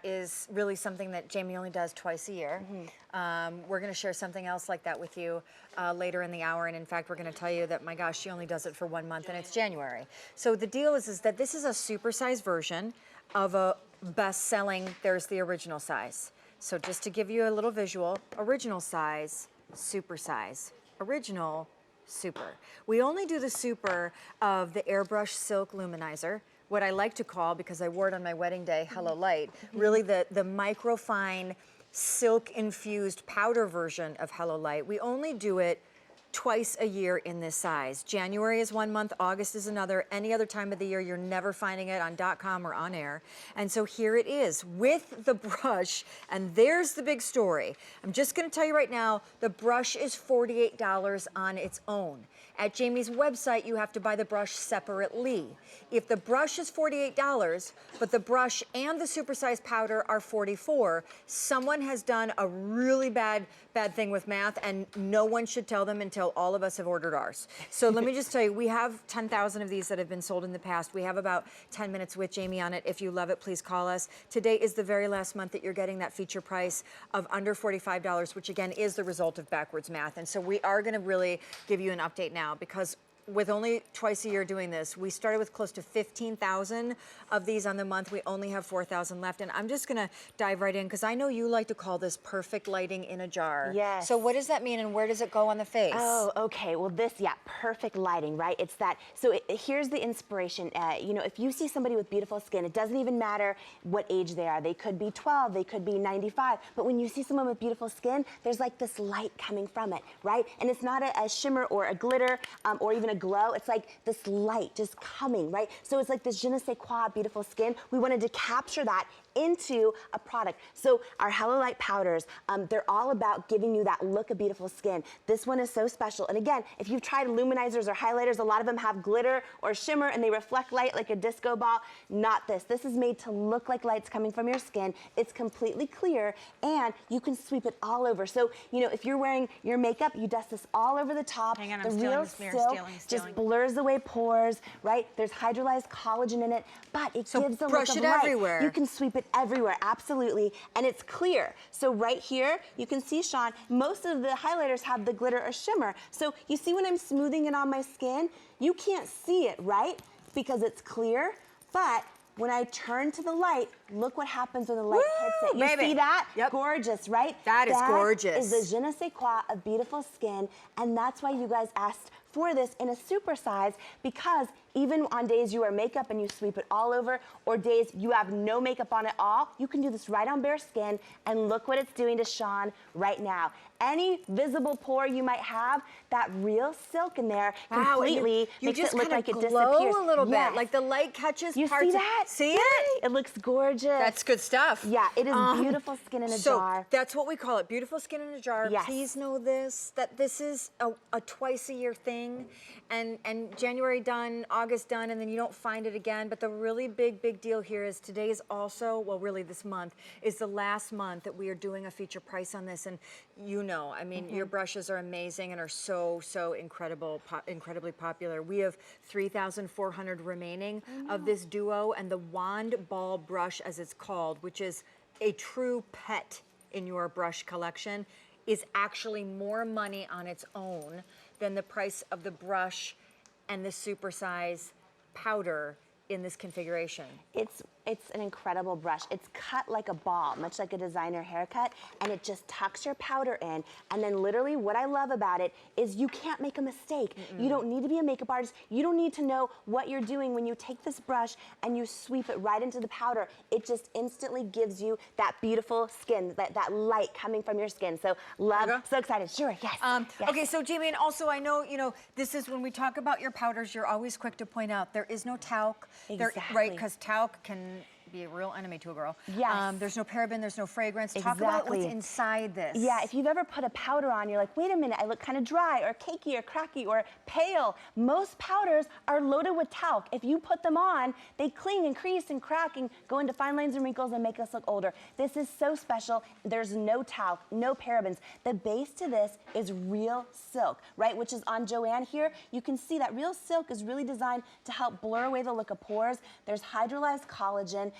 that is really something that Jamie only does twice a year. We're going to share something else like that with you later in the hour, and in fact, we're going to tell you that, my gosh, she only does it for 1 month, and it's January. So the deal is that this is a supersized version of a best-selling, there's the original size. So just to give you a little visual, original size, super size, original, super. We only do the super of the Airbrush Silk Luminizer, what I like to call, because I wore it on my wedding day, Hello Light, really the microfine silk-infused powder version of Hello Light. We only do it twice a year in this size. January is 1 month, August is another. Any other time of the year, you're never finding it on .com or on air. And so here it is with the brush, and there's the big story. I'm just gonna tell you right now, the brush is $48 on its own. At Jamie's website, you have to buy the brush separately. If the brush is $48, but the brush and the supersized powder are $44, someone has done a really bad thing with math, and no one should tell them until all of us have ordered ours. So let me just tell you, we have 10,000 of these that have been sold in the past. We have about 10 minutes with Jamie on it. If you love it, please call us. Today is the very last month that you're getting that feature price of under $45, which again is the result of backwards math. And so we are gonna really give you an update now, because with only twice a year doing this, we started with close to 15,000 of these on the month. We only have 4,000 left, and I'm just gonna dive right in, because I know you like to call this perfect lighting in a jar. Yes. So what does that mean, and where does it go on the face? Oh, okay. Well, this, yeah, perfect lighting, right? It's that. So here's the inspiration. You know, if you see somebody with beautiful skin, it doesn't even matter what age they are. They could be 12, they could be 95. But when you see someone with beautiful skin, there's like this light coming from it, right? And it's not a shimmer or a glitter or even a glow. It's like this light just coming, right? So it's like this je ne sais quoi beautiful skin. We wanted to capture that into a product. So our Hello Light powders, they're all about giving you that look of beautiful skin. This one is so special. And again, if you've tried luminizers or highlighters, a lot of them have glitter or shimmer and they reflect light like a disco ball. Not this. This is made to look like light's coming from your skin. It's completely clear, and you can sweep it all over. So, you know, if you're wearing your makeup, you dust this all over the top. Hang on, the I'm real stealing, silk just blurs away pores, right? There's hydrolyzed collagen in it, but it gives a look brush of it light. everywhere. You can sweep it everywhere, absolutely, and it's clear. So right here, you can see, Shawn, most of the highlighters have the glitter or shimmer. So you see when I'm smoothing it on my skin, you can't see it, right? Because it's clear, but when I turn to the light, look what happens when the light hits it. You see that? Yep. Gorgeous, right? That is gorgeous. That is the je ne sais quoi of beautiful skin, and that's why you guys asked for this in a super size, because even on days you wear makeup and you sweep it all over, or days you have no makeup on at all, you can do this right on bare skin, and look what it's doing to Shawn right now. Any visible pore you might have, that real silk in there completely you makes just it look like it disappears. glow a little Yes. bit, like the light catches You parts see that? See it? It looks gorgeous. That's good stuff. Yeah, it is beautiful skin in a jar. So that's what we call it, beautiful skin in a jar. Yes. Please know this, that this is a twice a year thing, and January done, August done, and then you don't find it again. But the really big deal here is today is also, well, really this month is the last month that we are doing a feature price on this. And you know, I mean, your brushes are amazing and are so incredibly popular. We have 3,400 remaining of this duo, and the wand ball brush, as it's called, which is a true pet in your brush collection, is actually more money on its own than the price of the brush and the supersize powder in this configuration. It's an incredible brush. It's cut like a ball, much like a designer haircut, and it just tucks your powder in. And then literally what I love about it is you can't make a mistake. You don't need to be a makeup artist. You don't need to know what you're doing when you take this brush and you sweep it right into the powder. It just instantly gives you that beautiful skin, that light coming from your skin. So love, so excited. Sure, yes. Yes. Okay, so Jamie, and also I know, you know, this is when we talk about your powders, you're always quick to point out there is no talc. Exactly. Right, because talc can be a real enemy to a girl. Yes. There's no paraben, there's no fragrance. Exactly. Talk about what's inside this. Yeah, if you've ever put a powder on, you're like, wait a minute, I look kind of dry or cakey or cracky or pale. Most powders are loaded with talc. If you put them on, they cling and crease and crack and go into fine lines and wrinkles and make us look older. This is so special. There's no talc, no parabens. The base to this is real silk, right? Which is on Joanne here. You can see that real silk is really designed to help blur away the look of pores. There's hydrolyzed collagen.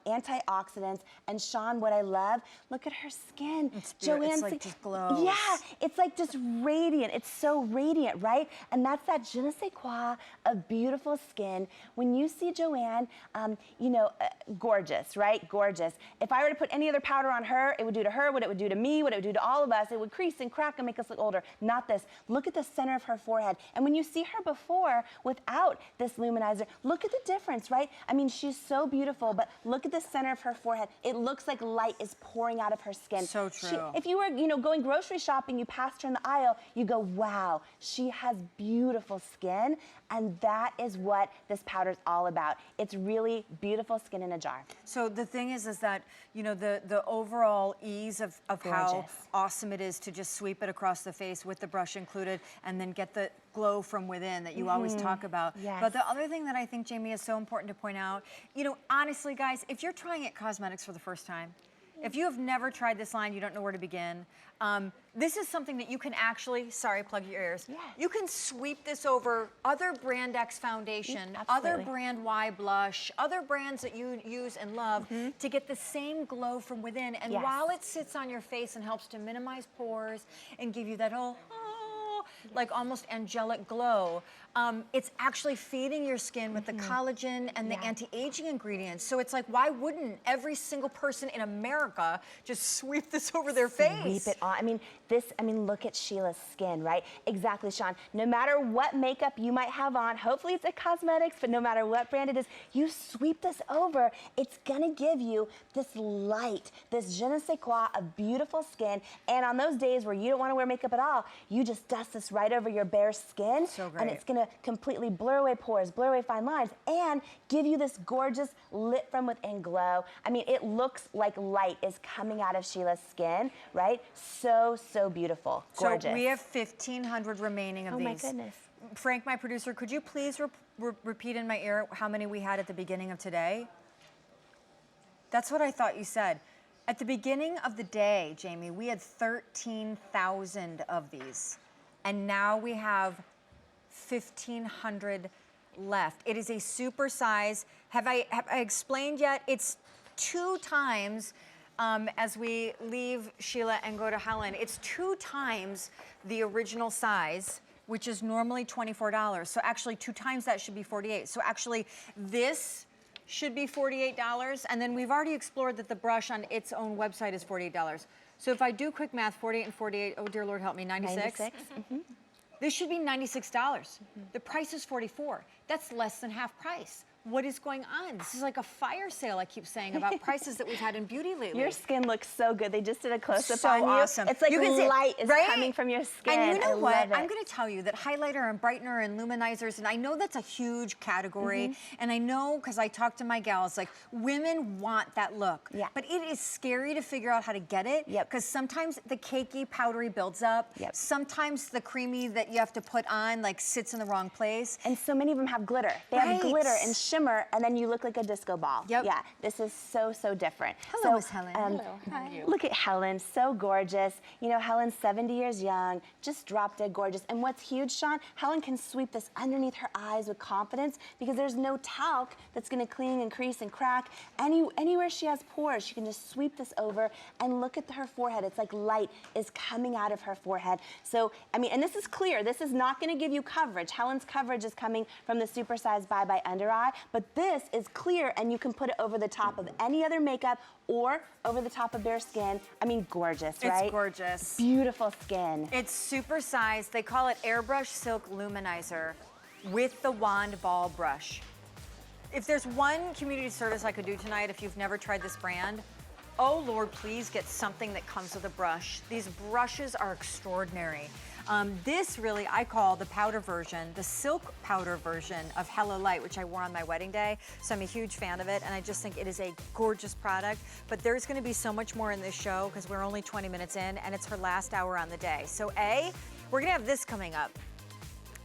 antioxidants. And Shawn, what I love, look at her skin. It's beautiful. It's like just glows. Yeah, it's like just radiant. It's so radiant, right? And that's that je ne sais quoi of beautiful skin. When you see Joanne, you know, gorgeous, right? Gorgeous. If I were to put any other powder on her, it would do to her what it would do to me, what it would do to all of us. It would crease and crack and make us look older. Not this. Look at the center of her forehead. And when you see her before without this luminizer, look at the difference, right? I mean, she's so beautiful, but look at the center of her forehead. It looks like light is pouring out of her skin. So true. If you were, you know, going grocery shopping, you passed her in the aisle, you go, wow, she has beautiful skin. And that is what this powder is all about. It's really beautiful skin in a jar. So the thing is that, you know, the overall ease of how awesome it is to just sweep it across the face with the brush included and then get the glow from within that you always talk about. Yes. But the other thing that I think, Jamie, is so important to point out, you know, honestly, guys, if you're trying It Cosmetics for the first time, if you have never tried this line, you don't know where to begin. This is something that you can actually, sorry, plug your ears. Yeah. You can sweep this over other brand X foundation, other brand Y blush, other brands that you use and love to get the same glow from within. And while it sits on your face and helps to minimize pores and give you that whole, like almost angelic glow, it's actually feeding your skin with the collagen and the anti-aging ingredients. So it's like, why wouldn't every single person in America just sweep this over their face? Sweep it on. I mean, look at Sheila's skin, right? Exactly, Shawn. No matter what makeup you might have on, hopefully it's It Cosmetics, but no matter what brand it is, you sweep this over, it's gonna give you this light, this je ne sais quoi of beautiful skin. And on those days where you don't wanna wear makeup at all, you just dust this right over your bare skin. So great. And it's gonna completely blur away pores, blur away fine lines, and give you this gorgeous lit from within glow. I mean, it looks like light is coming out of Sheila's skin, right? So beautiful, gorgeous. So we have 1,500 remaining of these. Oh my goodness. Frank, my producer, could you please repeat in my ear how many we had at the beginning of today? That's what I thought you said. At the beginning of the day, Jamie, we had 13,000 of these. And now we have 1,500 left. It is a super size. Have I explained yet? It's 2 times, as we leave Sheila and go to Helen, it's 2 times the original size, which is normally $24. So actually 2 times that should be $48. So actually this should be $48. And then we've already explored that the brush on its own website is $48. So if I do quick math, 48 and 48, oh dear Lord help me, 96? 96. This should be $96. The price is $44. That's less than half price. What is going on? This is like a fire sale, I keep saying, about prices that we've had in beauty lately. Your skin looks so good. They just did a close-up so on you. Awesome. It's like you can light see, is right? coming from your skin. And you know what? I love it. I'm going to tell you that highlighter and brightener and luminizers, and I know that's a huge category, and I know because I talk to my gals, like women want that look. Yeah. But it is scary to figure out how to get it because sometimes the cakey, powdery builds up. Sometimes the creamy that you have to put on like sits in the wrong place. And so many of them have glitter. They have glitter and shimmer, and then you look like a disco ball. Yeah, this is so different. Hello, Miss Helen. Hello. Hi. Look at Helen, so gorgeous. You know, Helen's 70 years young, just drop dead gorgeous. And what's huge, Shawn, Helen can sweep this underneath her eyes with confidence because there's no talc that's gonna cling and crease and crack. Anywhere she has pores, she can just sweep this over and look at her forehead. It's like light is coming out of her forehead. So, I mean, and this is clear. This is not gonna give you coverage. Helen's coverage is coming from the Supersize Bye Bye Under Eye, but this is clear and you can put it over the top of any other makeup or over the top of bare skin. I mean, gorgeous, right? It's gorgeous. Beautiful skin. It's super sized. They call it Airbrush Silk Luminizer with the wand ball brush. If there's one community service I could do tonight, if you've never tried this brand, oh Lord, please get something that comes with a brush. These brushes are extraordinary. This really, I call the powder version, the silk powder version of Hello Light, which I wore on my wedding day. So I'm a huge fan of it, and I just think it is a gorgeous product. But there's gonna be so much more in this show because we're only 20 minutes in, and it's her last hour on the day. So we're gonna have this coming up.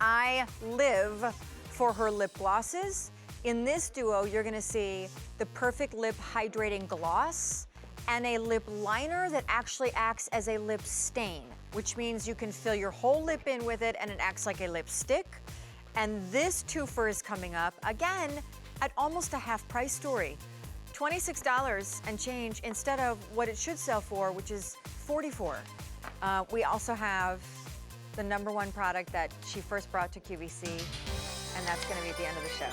I live for her lip glosses. In this duo, you're gonna see the Perfect Lip Hydrating Gloss and a lip liner that actually acts as a lip stain, which means you can fill your whole lip in with it and it acts like a lipstick. And this twofer is coming up, again, at almost a half price story. $26 and change instead of what it should sell for, which is $44. We also have the #1 product that she first brought to QVC, and that's gonna be at the end of the show.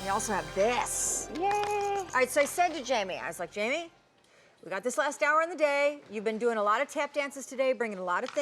We also have this. Yay! All right, so I said to Jamie, I was like, Jamie, we got this last hour in the day. You've been doing a lot of tap dances today, bringing a lot of things.